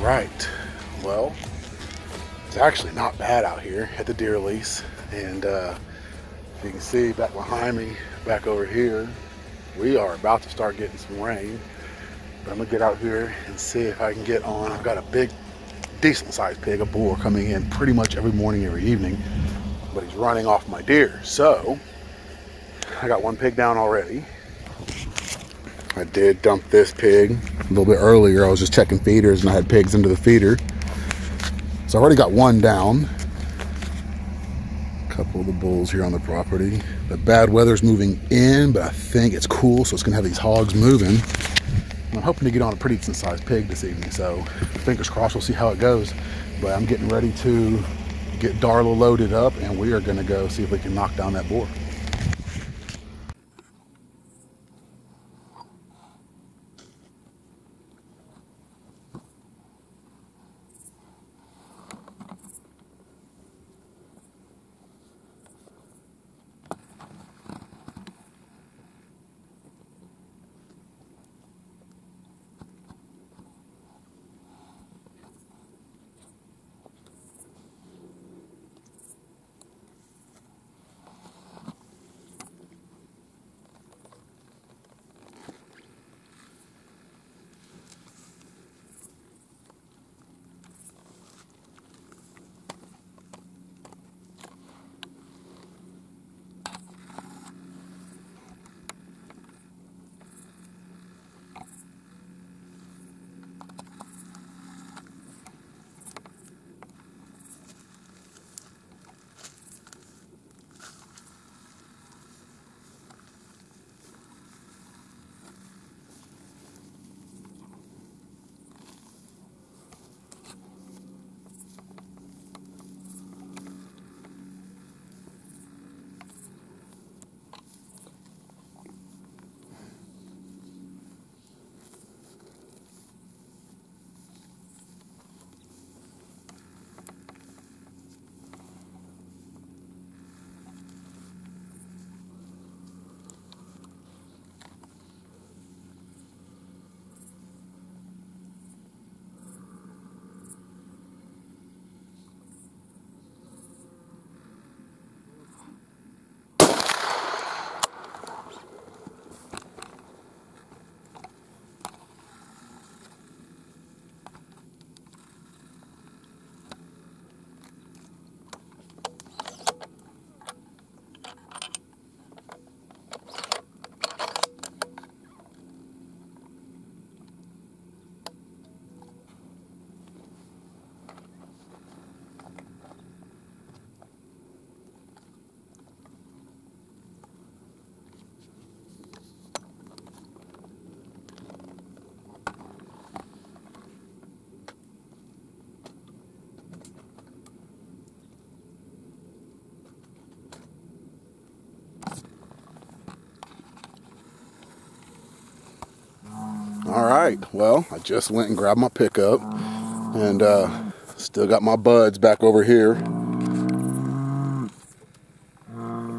right, well, it's actually not bad out here at the deer lease, and you can see back behind me, back over here, we are about to start getting some rain. But I'm gonna get out here and see if I can get on. I've got a big, decent sized pig, a boar, coming in pretty much every morning, every evening, but he's running off my deer. So I got one pig down already. I did dump this pig a little bit earlier. I was just checking feeders and I had pigs into the feeder. So I already got one down. A couple of the bulls here on the property. The bad weather's moving in, but I think it's cool, so it's gonna have these hogs moving. I'm hoping to get on a pretty decent sized pig this evening, so fingers crossed, we'll see how it goes. But I'm getting ready to get Darla loaded up, and we are gonna go see if we can knock down that boar. All right, well, I just went and grabbed my pickup, and still got my buds back over here.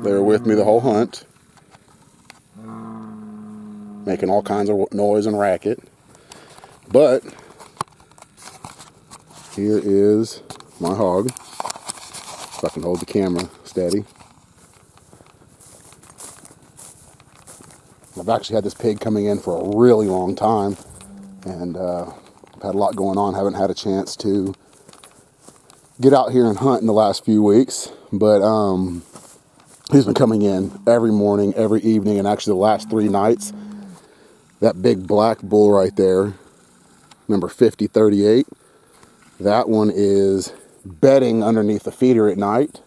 They were with me the whole hunt, making all kinds of noise and racket. But here is my hog, if I can hold the camera steady. I've actually had this pig coming in for a really long time, and I've had a lot going on. Haven't had a chance to get out here and hunt in the last few weeks, but he's been coming in every morning, every evening, and actually the last 3 nights. That big black bull right there, number 5038, that one is bedding underneath the feeder at night.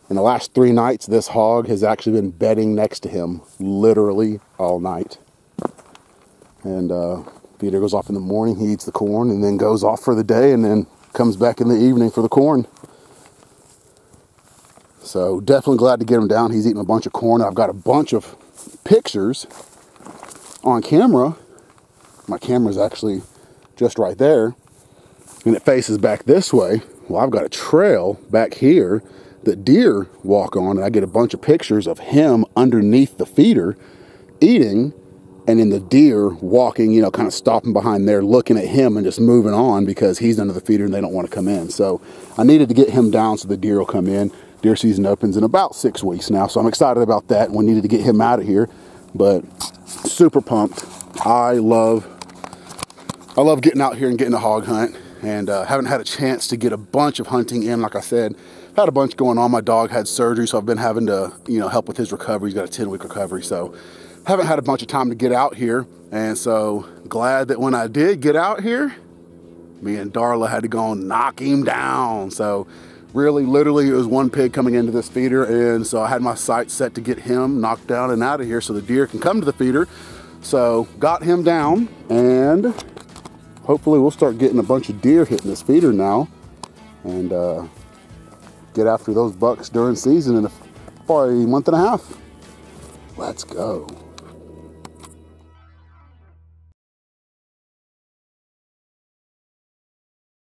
In the last 3 nights, this hog has actually been bedding next to him literally all night. And feeder goes off in the morning, he eats the corn, and then goes off for the day, and then comes back in the evening for the corn. So definitely glad to get him down. He's eating a bunch of corn. I've got a bunch of pictures on camera. My camera's actually just right there, and it faces back this way. Well, I've got a trail back here that deer walk on, and I get a bunch of pictures of him underneath the feeder eating and then the deer walking, you know, kind of stopping behind there, looking at him and just moving on because he's under the feeder and they don't want to come in. So I needed to get him down so the deer will come in. Deer season opens in about 6 weeks now, so I'm excited about that. We needed to get him out of here, but super pumped. I love getting out here and getting a hog hunt, and haven't had a chance to get a bunch of hunting in. Like I said, had a bunch going on. My dog had surgery, so I've been having to, you know, help with his recovery. He's got a 10-week recovery, so haven't had a bunch of time to get out here. And so glad that when I did get out here, me and Darla had to go and knock him down. So really, literally, it was one pig coming into this feeder, and so I had my sights set to get him knocked down and out of here so the deer can come to the feeder. So got him down, and hopefully we'll start getting a bunch of deer hitting this feeder now, and get after those bucks during season in probably a month and a half. Let's go.